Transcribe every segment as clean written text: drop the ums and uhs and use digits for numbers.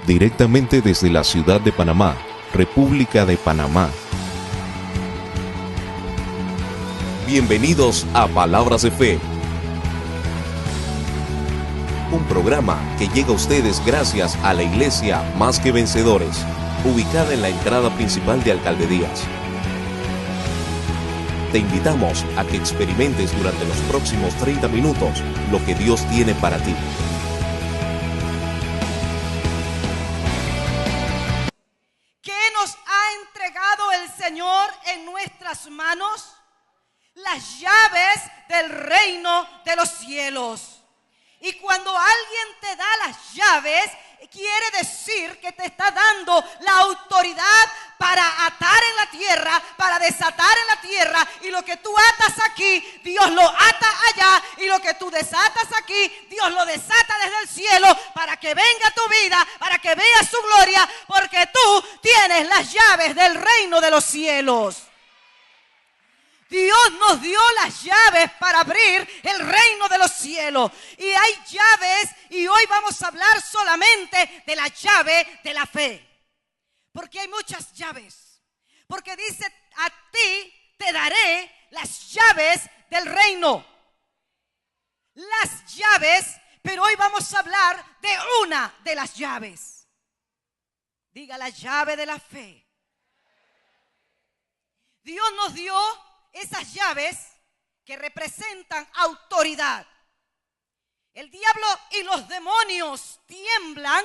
directamente desde la ciudad de Panamá, República de Panamá. Bienvenidos a Palabras de Fe, un programa que llega a ustedes gracias a la Iglesia Más que Vencedores, ubicada en la entrada principal de Alcaldías. Te invitamos a que experimentes durante los próximos 30 minutos lo que Dios tiene para ti. ¿Qué nos ha entregado el Señor en nuestras manos? Las llaves del reino de los cielos. Y cuando alguien te da las llaves, quiere decir que te está dando la autoridad para atar en la tierra, para desatar en la tierra. Y lo que tú atas aquí, Dios lo ata allá. Y lo que tú desatas aquí, Dios lo desata desde el cielo, para que venga tu vida, para que veas su gloria, porque tú tienes las llaves del reino de los cielos. Dios nos dio las llaves para abrir el reino de los cielos. Y hay llaves, y hoy vamos a hablar solamente de la llave de la fe. Porque hay muchas llaves. Porque dice, a ti te daré las llaves del reino. Las llaves, pero hoy vamos a hablar de una de las llaves. Diga, la llave de la fe. Dios nos dio esas llaves que representan autoridad. El diablo y los demonios tiemblan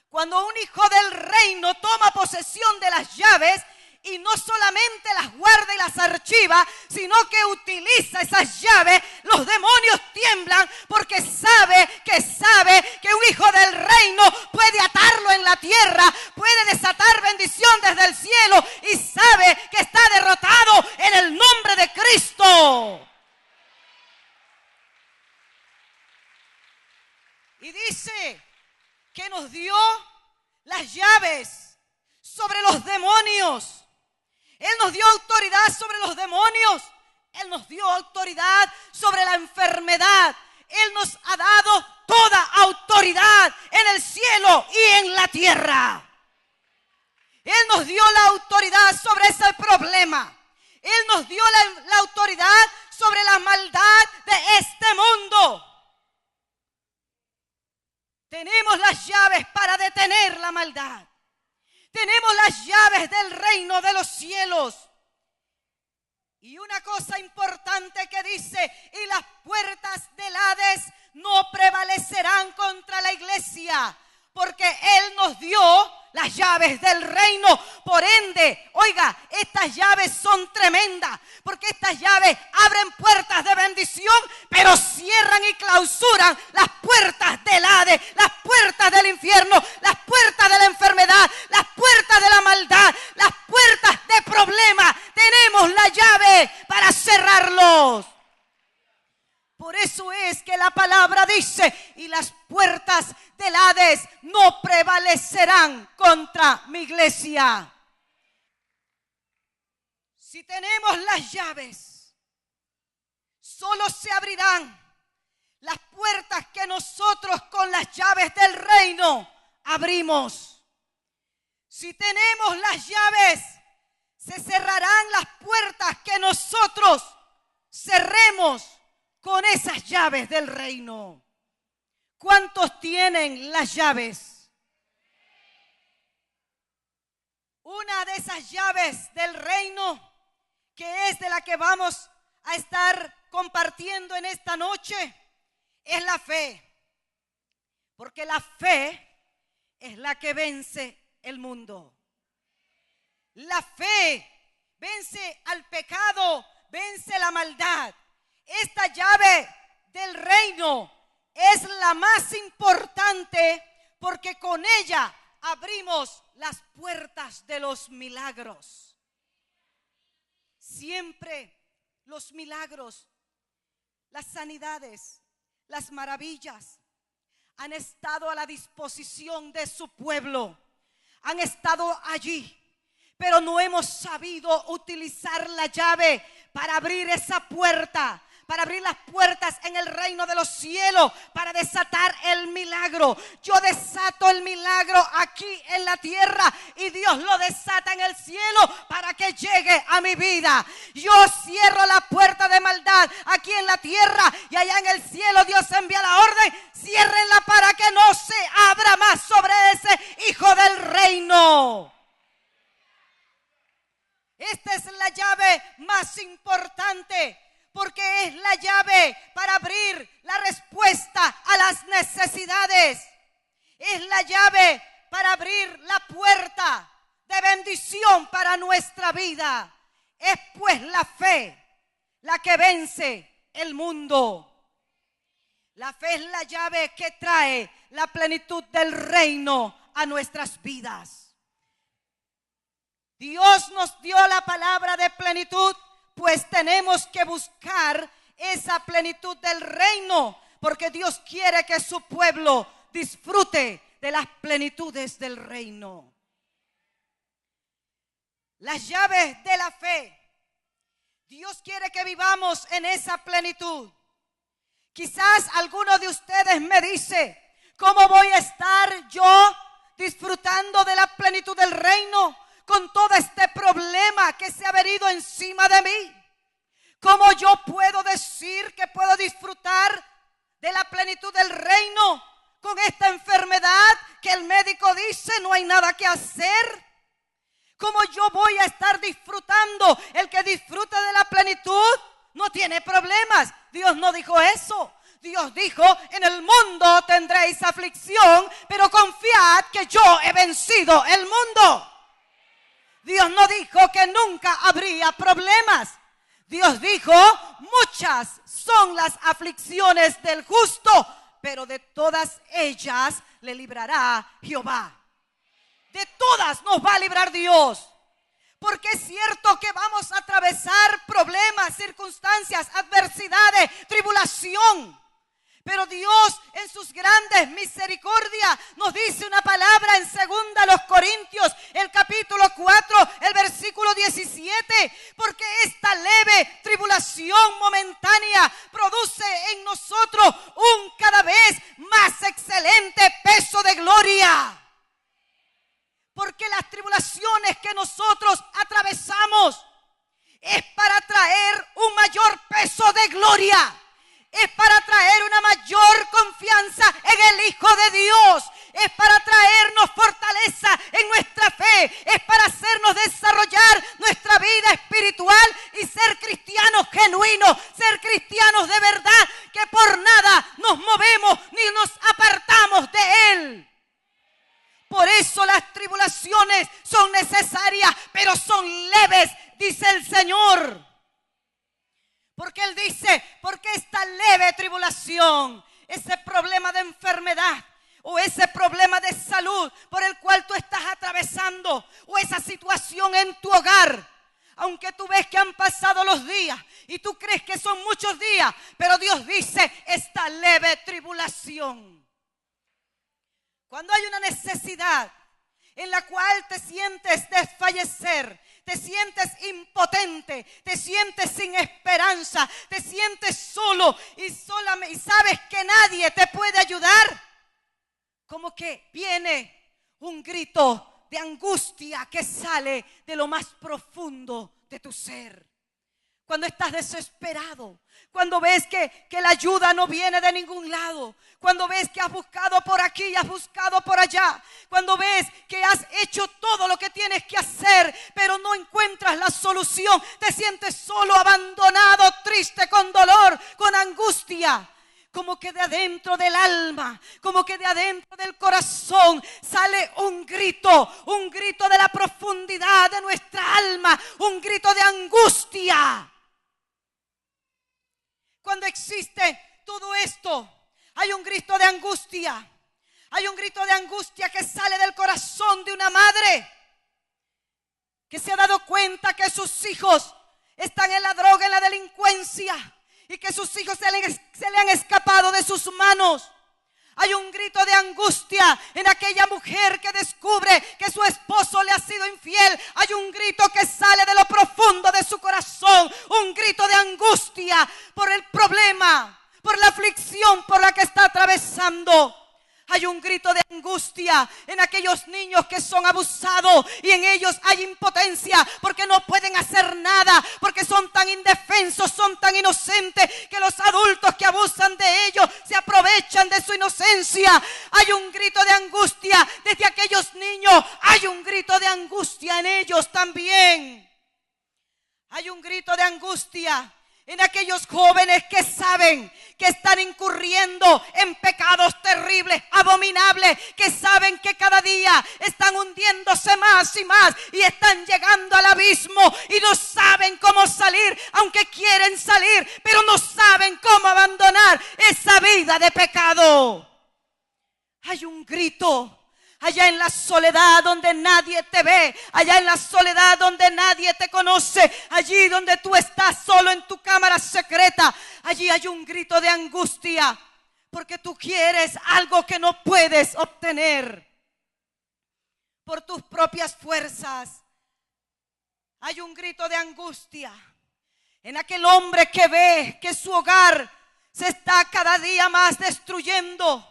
cuando un hijo del reino toma posesión de las llaves y no solamente las guarda y las archiva, sino que utiliza esas llaves. Los demonios tiemblan porque sabe que un hijo del reino puede atarlo en la tierra, puede desatar bendición desde el cielo, y sabe que está derrotado en el nombre de Cristo. Y dice que nos dio las llaves sobre los demonios. Él nos dio autoridad sobre los demonios. Él nos dio autoridad sobre la enfermedad. Él nos ha dado toda autoridad en el cielo y en la tierra. Él nos dio la autoridad sobre ese problema. Él nos dio la autoridad sobre la maldad de este mundo. Tenemos las llaves para detener la maldad. Tenemos las llaves del reino de los cielos. Y una cosa importante que dice, y las puertas del Hades no prevalecerán contra la iglesia, porque Él nos dio las llaves del reino. Por ende, oiga, estas llaves son tremendas, porque estas llaves abren puertas de bendición, pero cierran y clausuran las puertas del Hades, las puertas del infierno, las puertas de la enfermedad, las puertas de la maldad, las puertas de problemas. Tenemos la llave para cerrarlos. Por eso es que la palabra dice, y las puertas del Hades no prevalecerán contra mi iglesia. Si tenemos las llaves, solo se abrirán las puertas que nosotros con las llaves del reino abrimos. Si tenemos las llaves, se cerrarán las puertas que nosotros cerremos con esas llaves del reino. ¿Cuántos tienen las llaves? Una de esas llaves del reino, que es de la que vamos a estar compartiendo en esta noche, es la fe. Porque la fe es la que vence el mundo. La fe vence al pecado, vence la maldad. Esta llave del reino es la más importante, porque con ella abrimos las puertas de los milagros. Siempre los milagros, las sanidades, las maravillas han estado a la disposición de su pueblo. Han estado allí, pero no hemos sabido utilizar la llave para abrir esa puerta, para abrir las puertas en el reino de los cielos, para desatar el milagro. Yo desato el milagro aquí en la tierra y Dios lo desata en el cielo para que llegue a mi vida. Yo cierro la puerta de maldad aquí en la tierra y allá en el cielo Dios envía la orden: ciérrenla para que no se abra más sobre ese hijo del reino. Esta es la llave más importante, porque es la llave para abrir la respuesta a las necesidades. Es la llave para abrir la puerta de bendición para nuestra vida. Es pues la fe la que vence el mundo. La fe es la llave que trae la plenitud del reino a nuestras vidas. Dios nos dio la palabra de plenitud, pues tenemos que buscar esa plenitud del reino, porque Dios quiere que su pueblo disfrute de las plenitudes del reino. Las llaves de la fe. Dios quiere que vivamos en esa plenitud. Quizás alguno de ustedes me dice: ¿cómo voy a estar yo disfrutando de la plenitud del reino con todo este problema que se ha venido encima de mí? ¿Cómo yo puedo decir que puedo disfrutar de la plenitud del reino con esta enfermedad que el médico dice no hay nada que hacer? ¿Cómo yo voy a estar disfrutando? El que disfruta de la plenitud no tiene problemas. Dios no dijo eso. Dios dijo: en el mundo tendréis aflicción, pero confiad que yo he vencido el mundo. Dios no dijo que nunca habría problemas. Dios dijo: muchas son las aflicciones del justo, pero de todas ellas le librará Jehová. De todas nos va a librar Dios. Porque es cierto que vamos a atravesar problemas, circunstancias, adversidades, tribulación. Pero Dios en sus grandes misericordias nos dice una palabra en 2 Corintios, el capítulo 4, el versículo 17. Porque esta leve tribulación momentánea produce en nosotros un cada vez más excelente peso de gloria. Porque las tribulaciones que nosotros atravesamos es para traer un mayor peso de gloria. Es para traer una mayor confianza en el Hijo de Dios. Es para traernos fortaleza en nuestra fe. Es para hacernos desarrollar nuestra vida espiritual y ser cristianos genuinos. Ser cristianos de verdad, que por nada nos movemos ni nos apartamos de Él. Por eso las tribulaciones son necesarias, pero son leves, dice el Señor. Porque Él dice: porque esta leve tribulación, ese problema de enfermedad o ese problema de salud por el cual tú estás atravesando, o esa situación en tu hogar, aunque tú ves que han pasado los días y tú crees que son muchos días, pero Dios dice: esta leve tribulación. Cuando hay una necesidad en la cual te sientes desfallecer, te sientes impotente, te sientes sin esperanza, te sientes solo y sabes que nadie te puede ayudar, como que viene un grito de angustia que sale de lo más profundo de tu ser. Cuando estás desesperado, cuando ves que la ayuda no viene de ningún lado, cuando ves que has buscado por aquí y has buscado por allá, cuando ves que has hecho todo lo que tienes que hacer, pero no encuentras la solución, te sientes solo, abandonado, triste, con dolor, con angustia. Como que de adentro del alma, como que de adentro del corazón sale un grito de la profundidad de nuestra alma, un grito de angustia. Cuando existe todo esto, hay un grito de angustia. Hay un grito de angustia que sale del corazón de una madre que se ha dado cuenta que sus hijos están en la droga, en la delincuencia, y que sus hijos se le han escapado de sus manos. Hay un grito de angustia en aquella mujer que descubre que su esposo le ha sido infiel. Hay un grito que sale de lo profundo de su corazón. Un grito de angustia por el problema, por la aflicción por la que está atravesando. Hay un grito de angustia en aquellos niños que son abusados y en ellos hay impotencia porque no pueden hacer nada, porque son tan indefensos, son tan inocentes que los adultos que abusan de ellos se aprovechan de su inocencia. Hay un grito de angustia desde aquellos niños, hay un grito de angustia en ellos también. Hay un grito de angustia en aquellos jóvenes que saben que están incurriendo en pecados terribles, abominables, que saben que cada día están hundiéndose más y más y están llegando al abismo y no saben cómo salir, aunque quieren salir, pero no saben cómo abandonar esa vida de pecado. Hay un grito allá en la soledad donde nadie te ve, allá en la soledad donde nadie te conoce, allí donde tú estás solo en tu cámara secreta, allí hay un grito de angustia porque tú quieres algo que no puedes obtener por tus propias fuerzas. Hay un grito de angustia en aquel hombre que ve que su hogar se está cada día más destruyendo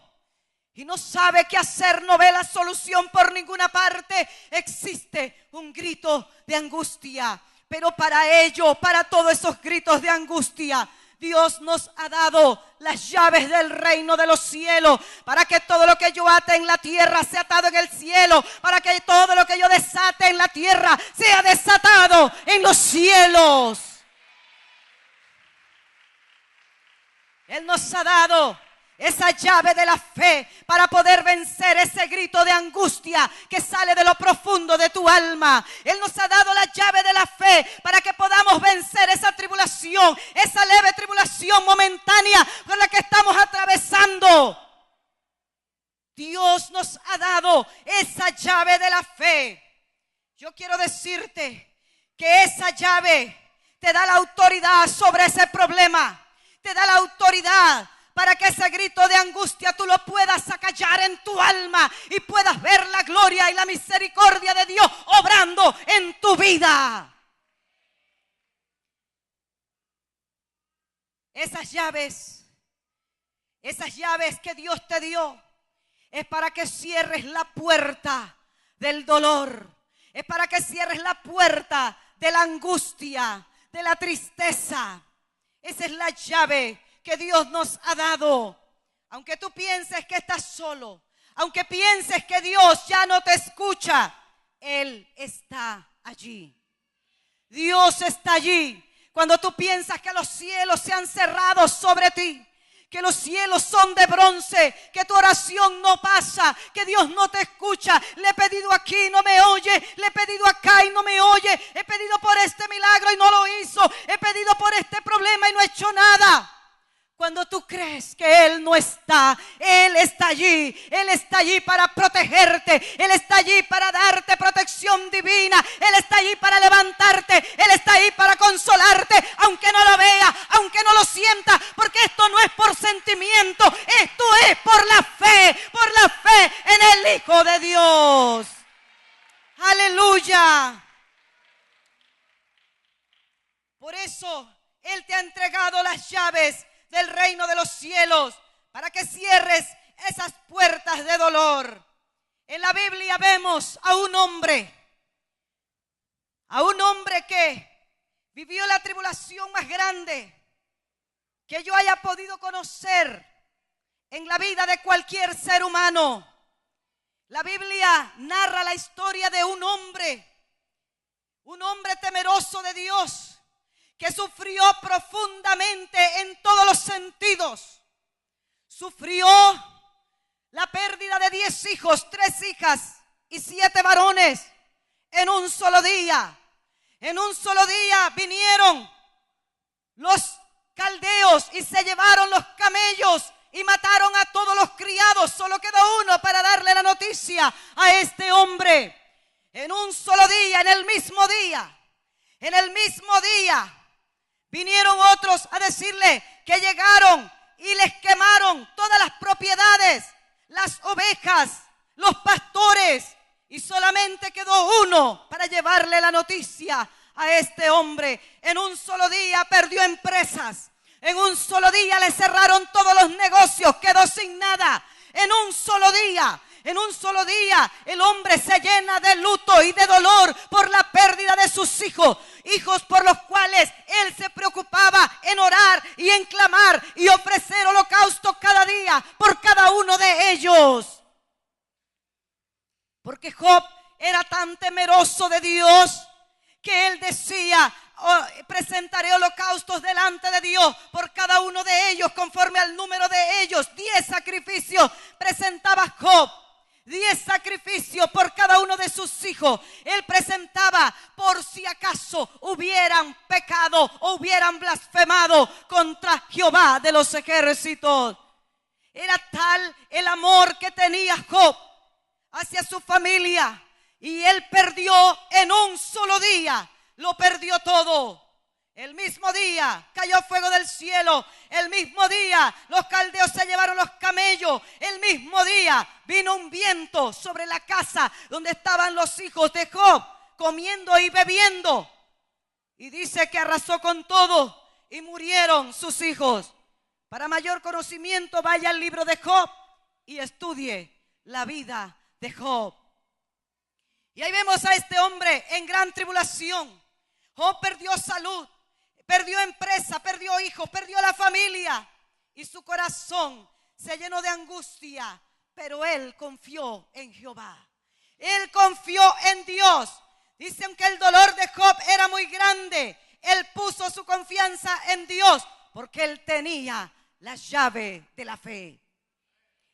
y no sabe qué hacer, no ve la solución por ninguna parte. Existe un grito de angustia, pero para ello, para todos esos gritos de angustia, Dios nos ha dado las llaves del reino de los cielos, para que todo lo que yo ate en la tierra sea atado en el cielo, para que todo lo que yo desate en la tierra sea desatado en los cielos. Él nos ha dado esa llave de la fe para poder vencer ese grito de angustia que sale de lo profundo de tu alma. Él nos ha dado la llave de la fe para que podamos vencer esa tribulación, esa leve tribulación momentánea con la que estamos atravesando. Dios nos ha dado esa llave de la fe. Yo quiero decirte que esa llave te da la autoridad sobre ese problema, te da la autoridad para que ese grito de angustia tú lo puedas acallar en tu alma y puedas ver la gloria y la misericordia de Dios obrando en tu vida. Esas llaves que Dios te dio es para que cierres la puerta del dolor, es para que cierres la puerta de la angustia, de la tristeza. Esa es la llave que Dios nos ha dado. Aunque tú pienses que estás solo, aunque pienses que Dios ya no te escucha, Él está allí. Dios está allí. Cuando tú piensas que los cielos se han cerrado sobre ti, que los cielos son de bronce, que tu oración no pasa, que Dios no te escucha. Le he pedido aquí y no me oye, le he pedido acá y no me oye, he pedido por este milagro y no lo hizo, he pedido por este problema y no he hecho nada. Cuando tú crees que Él no está, Él está allí. Él está allí para protegerte. Él está allí para darte protección divina. Él está allí para levantarte. Él está allí para consolarte, aunque no lo vea, aunque no lo sienta, porque esto no es por sentimiento, esto es por la fe en el Hijo de Dios. Aleluya. Por eso Él te ha entregado las llaves del reino de los cielos, para que cierres esas puertas de dolor. En la Biblia vemos a un hombre que vivió la tribulación más grande que yo haya podido conocer en la vida de cualquier ser humano. La Biblia narra la historia de un hombre temeroso de Dios, que sufrió profundamente en todos los sentidos. Sufrió la pérdida de 10 hijos, 3 hijas y 7 varones en un solo día. En un solo día vinieron los caldeos y se llevaron los camellos y mataron a todos los criados. Solo quedó uno para darle la noticia a este hombre. En un solo día, en el mismo día, vinieron otros a decirle que llegaron y les quemaron todas las propiedades las ovejas, los pastores, y solamente quedó uno para llevarle la noticia a este hombre. En un solo día perdió empresas, en un solo día le cerraron todos los negocios, quedó sin nada. En un solo día el hombre se llena de luto y de dolor por la pérdida de sus hijos por los cuales él se preocupaba en orar y en clamar y ofrecer holocausto cada día por cada uno de ellos. Porque Job era tan temeroso de Dios que él decía: presentaré holocaustos delante de Dios por cada uno de ellos, conforme al número de ellos. 10 sacrificios presentaba Job, 10 sacrificios por cada uno de sus hijos. Él presentaba por si acaso hubieran pecado o hubieran blasfemado contra Jehová de los ejércitos. Era tal el amor que tenía Job hacia su familia, y él perdió en un solo día, lo perdió todo. El mismo día cayó fuego del cielo, el mismo día los caldeos se llevaron los camellos, el mismo día vino un viento sobre la casa donde estaban los hijos de Job comiendo y bebiendo, y dice que arrasó con todo y murieron sus hijos. Para mayor conocimiento, vaya al libro de Job y estudie la vida de Job. Y ahí vemos a este hombre en gran tribulación. Job perdió salud, perdió empresa, perdió hijos, perdió la familia, y su corazón se llenó de angustia, pero él confió en Jehová. Él confió en Dios. Dicen que el dolor de Job era muy grande. Él puso su confianza en Dios porque él tenía la llave de la fe.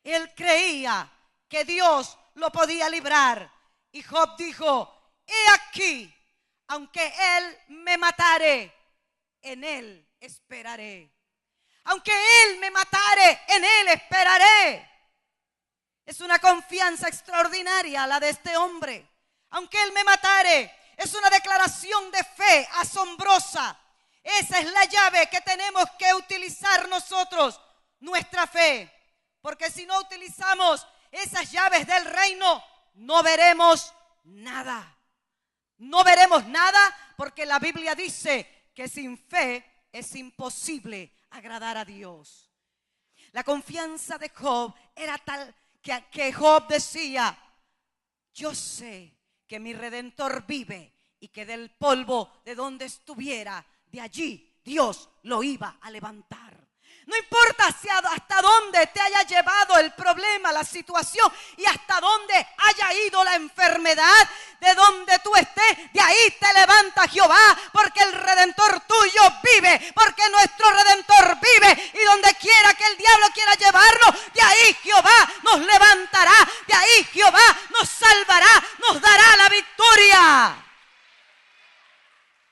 Él creía que Dios lo podía librar. Y Job dijo: he aquí, aunque él me matare, en él esperaré. Aunque él me matare, en él esperaré. Es una confianza extraordinaria la de este hombre. Aunque él me matare, es una declaración de fe asombrosa. Esa es la llave que tenemos que utilizar nosotros, nuestra fe. Porque si no utilizamos esas llaves del reino, no veremos nada. No veremos nada, porque la Biblia dice que sin fe es imposible agradar a Dios. La confianza de Job era tal que Job decía: yo sé que mi Redentor vive y que del polvo de donde estuviera, de allí Dios lo iba a levantar. No importa hasta dónde te haya llevado el problema, la situación, y hasta dónde haya ido la enfermedad, de donde tú estés, de ahí te levanta Jehová, porque el Redentor tuyo vive, porque nuestro Redentor vive, y donde quiera que el diablo quiera llevarnos, de ahí Jehová nos levantará, de ahí Jehová nos salvará, nos dará la victoria.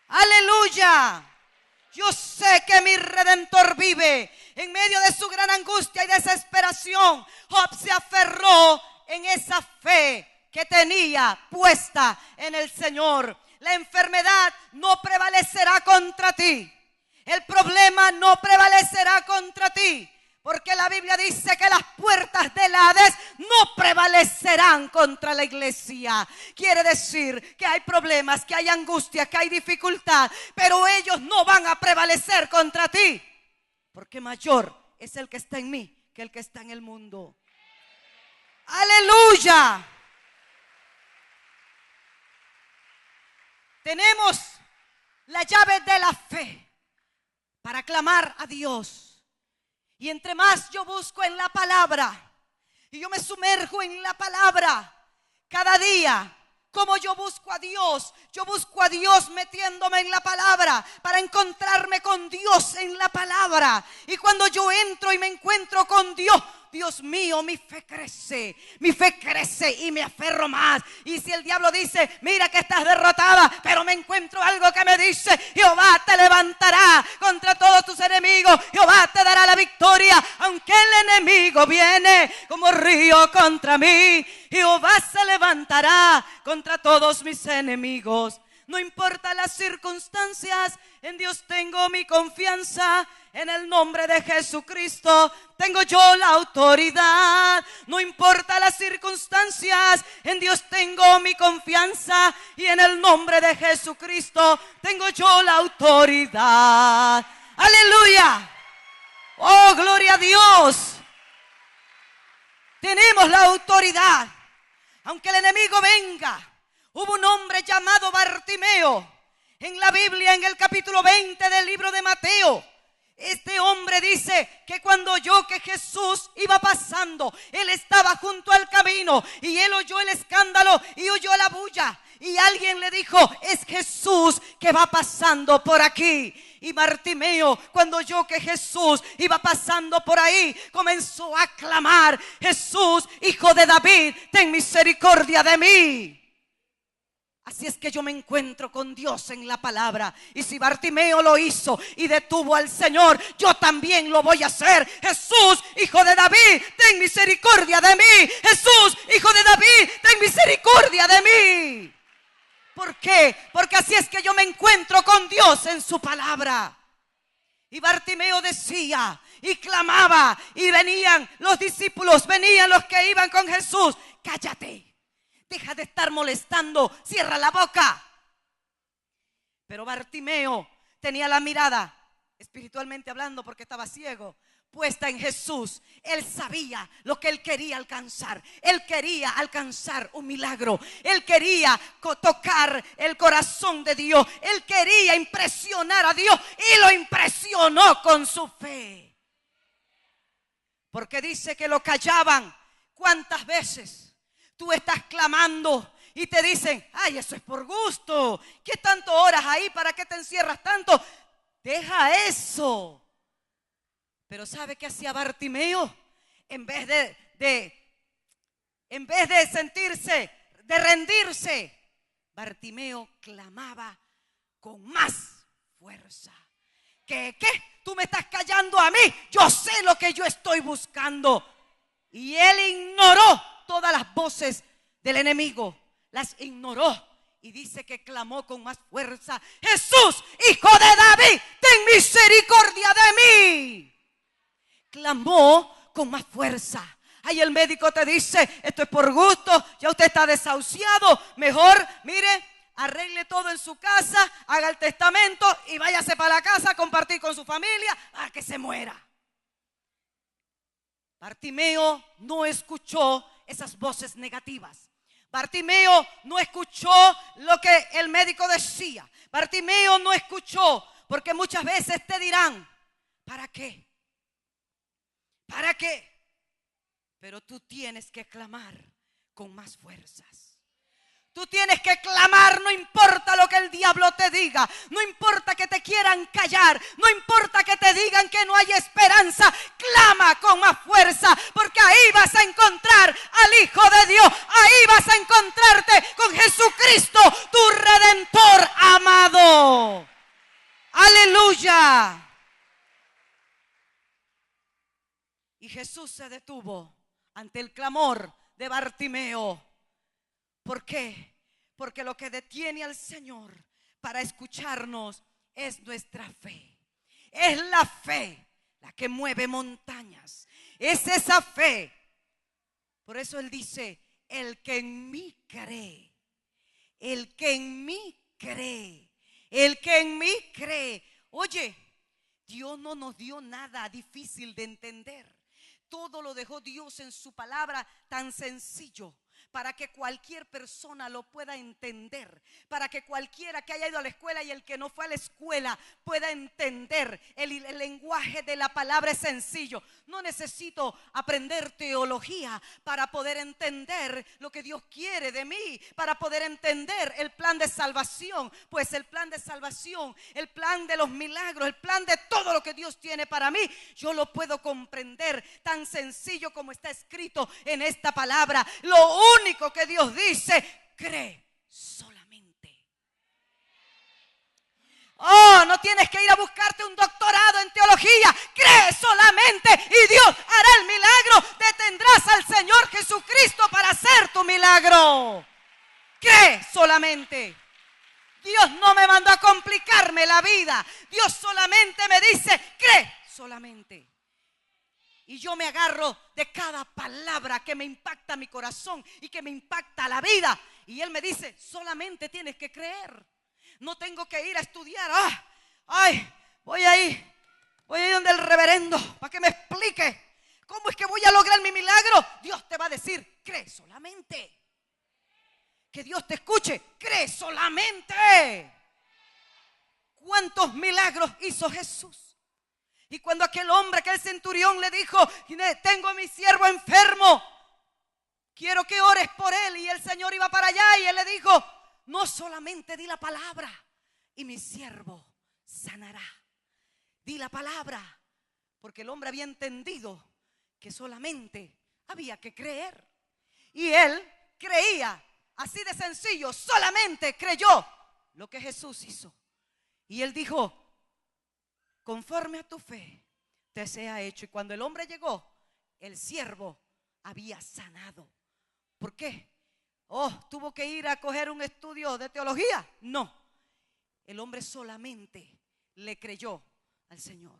¡Aleluya! Yo sé que mi Redentor vive. En medio de su gran angustia y desesperación, Job se aferró en esa fe que tenía puesta en el Señor. La enfermedad no prevalecerá contra ti. El problema no prevalecerá contra ti. Porque la Biblia dice que las puertas del Hades no prevalecerán contra la iglesia. Quiere decir que hay problemas, que hay angustia, que hay dificultad, pero ellos no van a prevalecer contra ti. Porque mayor es el que está en mí que el que está en el mundo. ¡Aleluya! Tenemos la llave de la fe para clamar a Dios. Y entre más yo busco en la palabra y yo me sumerjo en la palabra cada día, como yo busco a Dios metiéndome en la palabra para encontrarme con Dios en la palabra. Y cuando yo entro y me encuentro con Dios, Dios mío, mi fe crece y me aferro más. Y si el diablo dice: mira que estás derrotada, pero me encuentro algo que me dice: Jehová te levantará contra todos tus enemigos, Jehová te dará la victoria. Aunque el enemigo viene como río contra mí, Jehová se levantará contra todos mis enemigos. No importa las circunstancias, en Dios tengo mi confianza. En el nombre de Jesucristo tengo yo la autoridad. No importa las circunstancias, en Dios tengo mi confianza. Y en el nombre de Jesucristo tengo yo la autoridad. ¡Aleluya! ¡Oh, gloria a Dios! Tenemos la autoridad. Aunque el enemigo venga. Hubo un hombre llamado Bartimeo en la Biblia, en el capítulo 20 del libro de Mateo. Este hombre dice que cuando oyó que Jesús iba pasando, él estaba junto al camino y él oyó el escándalo y oyó la bulla. Y alguien le dijo, es Jesús que va pasando por aquí. Y Bartimeo, cuando oyó que Jesús iba pasando por ahí, comenzó a clamar, Jesús, hijo de David, ten misericordia de mí. Así es que yo me encuentro con Dios en la palabra. Y si Bartimeo lo hizo y detuvo al Señor, yo también lo voy a hacer. Jesús, hijo de David, ten misericordia de mí. Jesús, hijo de David, ten misericordia de mí. ¿Por qué? Porque así es que yo me encuentro con Dios en su palabra. Y Bartimeo decía y clamaba, y venían los discípulos, venían los que iban con Jesús. Cállate. Deja de estar molestando, cierra la boca. Pero Bartimeo tenía la mirada, espiritualmente hablando, porque estaba ciego, puesta en Jesús. Él sabía lo que él quería alcanzar. Él quería alcanzar un milagro. Él quería tocar el corazón de Dios. Él quería impresionar a Dios y lo impresionó con su fe. Porque dice que lo callaban. ¿Cuántas veces tú estás clamando y te dicen, ay, eso es por gusto? ¿Qué tanto oras ahí? ¿Para qué te encierras tanto? Deja eso. Pero ¿sabe qué hacía Bartimeo? En vez de sentirse, de rendirse, Bartimeo clamaba con más fuerza. ¿Qué? Tú me estás callando a mí. Yo sé lo que yo estoy buscando. Y él ignoró todas las voces del enemigo, las ignoró y dice que clamó con más fuerza, Jesús, hijo de David, ten misericordia de mí. Clamó con más fuerza. Ahí el médico te dice, esto es por gusto, ya usted está desahuciado, mejor, mire, arregle todo en su casa, haga el testamento y váyase para la casa a compartir con su familia a que se muera. Bartimeo no escuchó esas voces negativas. Bartimeo no escuchó lo que el médico decía. Bartimeo no escuchó, porque muchas veces te dirán, ¿para qué? ¿Para qué? Pero tú tienes que clamar con más fuerzas. Tú tienes que clamar, no importa lo que el diablo te diga, no importa que te quieran callar, no importa que te digan que no hay esperanza, clama con más fuerza, porque ahí vas a encontrar al Hijo de Dios, ahí vas a encontrarte con Jesucristo, tu Redentor amado. ¡Aleluya! Y Jesús se detuvo ante el clamor de Bartimeo. ¿Por qué? Porque lo que detiene al Señor para escucharnos es nuestra fe. Es la fe la que mueve montañas. Es esa fe. Por eso Él dice, el que en mí cree, el que en mí cree, el que en mí cree. Oye, Dios no nos dio nada difícil de entender. Todo lo dejó Dios en su palabra tan sencillo, para que cualquier persona lo pueda entender, para que cualquiera que haya ido a la escuela y el que no fue a la escuela pueda entender. El lenguaje de la palabra es sencillo. No necesito aprender teología para poder entender lo que Dios quiere de mí, para poder entender el plan de salvación. Pues el plan de salvación, el plan de los milagros, el plan de todo lo que Dios tiene para mí, yo lo puedo comprender tan sencillo como está escrito en esta palabra. Lo único que Dios dice, cree solamente. Oh, no tienes que ir a buscarte un doctorado en teología. Cree solamente y Dios hará el milagro. Detendrás al Señor Jesucristo para hacer tu milagro. Cree solamente. Dios no me mandó a complicarme la vida. Dios solamente me dice, cree solamente. Y yo me agarro de cada palabra que me impacta mi corazón y que me impacta la vida. Y Él me dice, solamente tienes que creer. No tengo que ir a estudiar. Voy ahí donde el reverendo para que me explique cómo es que voy a lograr mi milagro. Dios te va a decir, cree solamente. Que Dios te escuche, cree solamente. ¿Cuántos milagros hizo Jesús? Y cuando aquel centurión le dijo, tengo a mi siervo enfermo, quiero que ores por él. Y el Señor iba para allá y él le dijo, no solamente di la palabra y mi siervo sanará. Di la palabra, porque el hombre había entendido que solamente había que creer. Y él creía, así de sencillo, solamente creyó lo que Jesús hizo. Y él dijo, conforme a tu fe te sea hecho. Y cuando el hombre llegó, el siervo había sanado. ¿Por qué? ¿Tuvo que ir a coger un estudio de teología? No. El hombre solamente le creyó al Señor.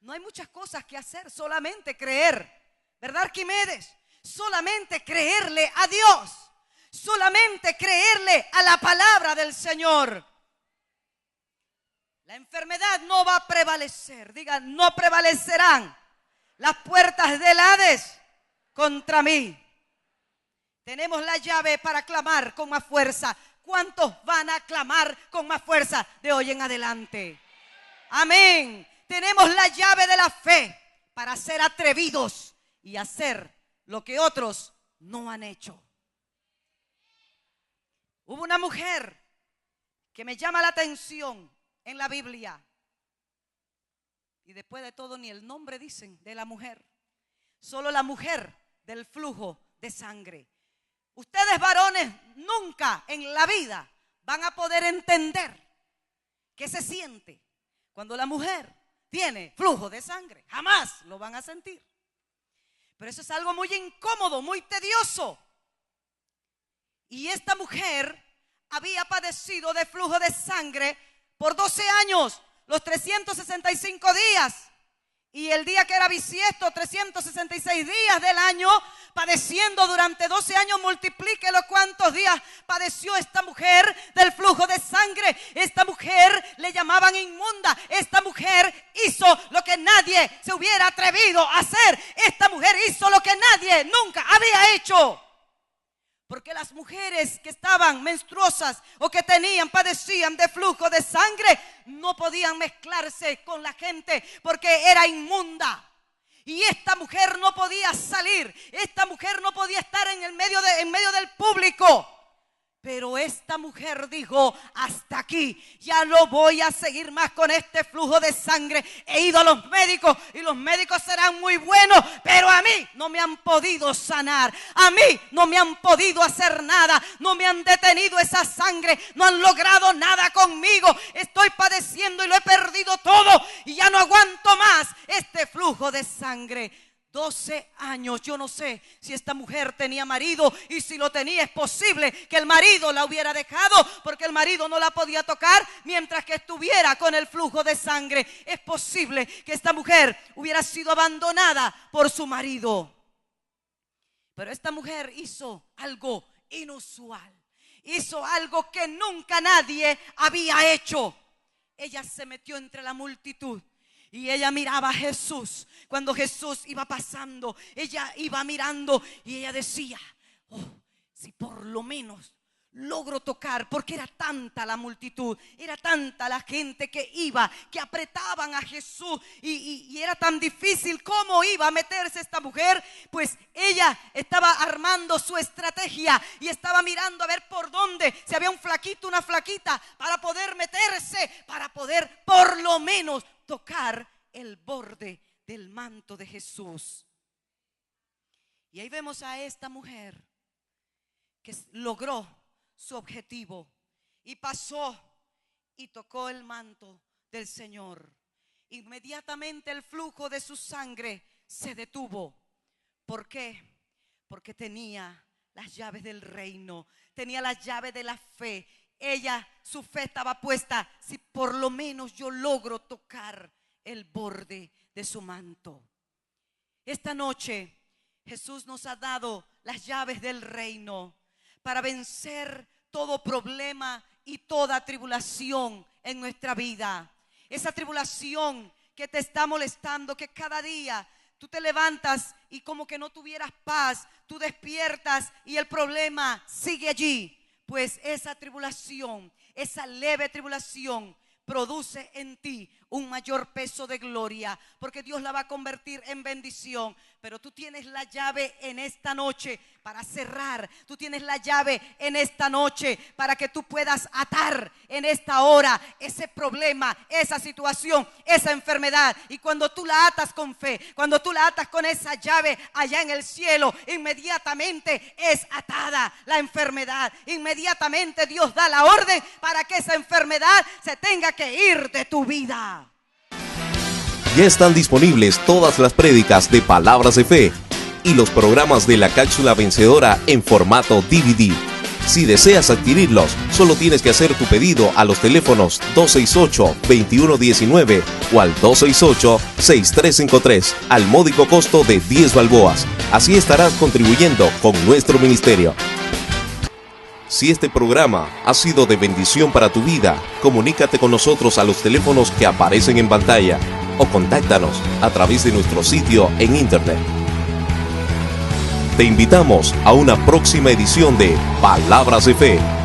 No hay muchas cosas que hacer, solamente creer. ¿Verdad, Arquimedes? Solamente creerle a Dios. Solamente creerle a la palabra del Señor. La enfermedad no va a prevalecer. Digan, no prevalecerán las puertas del Hades contra mí. Tenemos la llave para clamar con más fuerza. ¿Cuántos van a clamar con más fuerza de hoy en adelante? Amén. Tenemos la llave de la fe para ser atrevidos y hacer lo que otros no han hecho. Hubo una mujer que me llama la atención en la Biblia. Y después de todo ni el nombre dicen de la mujer. Solo la mujer del flujo de sangre. Ustedes varones nunca en la vida van a poder entender qué se siente cuando la mujer tiene flujo de sangre. Jamás lo van a sentir. Pero eso es algo muy incómodo, muy tedioso. Y esta mujer había padecido de flujo de sangre por 12 años, los 365 días. Y el día que era bisiesto, 366 días del año, padeciendo durante 12 años, multiplique los cuantos días padeció esta mujer del flujo de sangre. Esta mujer le llamaban inmunda. Esta mujer hizo lo que nadie se hubiera atrevido a hacer. Esta mujer hizo lo que nadie nunca había hecho. Porque las mujeres que estaban menstruosas o que padecían de flujo de sangre, no podían mezclarse con la gente porque era inmunda. Y esta mujer no podía salir, esta mujer no podía estar en medio del público. Pero esta mujer dijo, hasta aquí, ya no voy a seguir más con este flujo de sangre. He ido a los médicos y los médicos serán muy buenos, pero a mí no me han podido sanar. A mí no me han podido hacer nada, no me han detenido esa sangre, no han logrado nada conmigo. Estoy padeciendo y lo he perdido todo y ya no aguanto más este flujo de sangre. 12 años, yo no sé si esta mujer tenía marido, y si lo tenía es posible que el marido la hubiera dejado porque el marido no la podía tocar mientras que estuviera con el flujo de sangre. Es posible que esta mujer hubiera sido abandonada por su marido. Pero esta mujer hizo algo inusual, hizo algo que nunca nadie había hecho. Ella se metió entre la multitud y ella miraba a Jesús. Cuando Jesús iba pasando, ella iba mirando y ella decía, si por lo menos logro tocar, porque era tanta la multitud, era tanta la gente que iba, que apretaban a Jesús y era tan difícil. ¿Cómo iba a meterse esta mujer? Pues ella estaba armando su estrategia y estaba mirando a ver por dónde, si había un flaquito, una flaquita, para poder meterse, para poder por lo menos tocar el borde del manto de Jesús. Y ahí vemos a esta mujer que logró su objetivo y pasó y tocó el manto del Señor. Inmediatamente el flujo de su sangre se detuvo. ¿Por qué? Porque tenía las llaves del reino, tenía la llave de la fe. su fe estaba puesta, si por lo menos yo logro tocar el borde de su manto. Esta noche Jesús nos ha dado las llaves del reino para vencer todo problema y toda tribulación en nuestra vida. Esa tribulación que te está molestando, que cada día tú te levantas y como que no tuvieras paz, tú despiertas y el problema sigue allí. Pues esa tribulación, esa leve tribulación, produce en ti un mayor peso de gloria, porque Dios la va a convertir en bendición. Pero tú tienes la llave en esta noche para cerrar. Tú tienes la llave en esta noche para que tú puedas atar en esta hora ese problema, esa situación, esa enfermedad. Y cuando tú la atas con fe, cuando tú la atas con esa llave allá en el cielo, inmediatamente es atada la enfermedad. Inmediatamente Dios da la orden para que esa enfermedad se tenga que ir de tu vida. Ya están disponibles todas las prédicas de Palabras de Fe y los programas de la cápsula vencedora en formato DVD. Si deseas adquirirlos, solo tienes que hacer tu pedido a los teléfonos 268-2119 o al 268-6353 al módico costo de 10 balboas. Así estarás contribuyendo con nuestro ministerio. Si este programa ha sido de bendición para tu vida, comunícate con nosotros a los teléfonos que aparecen en pantalla o contáctanos a través de nuestro sitio en internet. Te invitamos a una próxima edición de Palabras de Fe.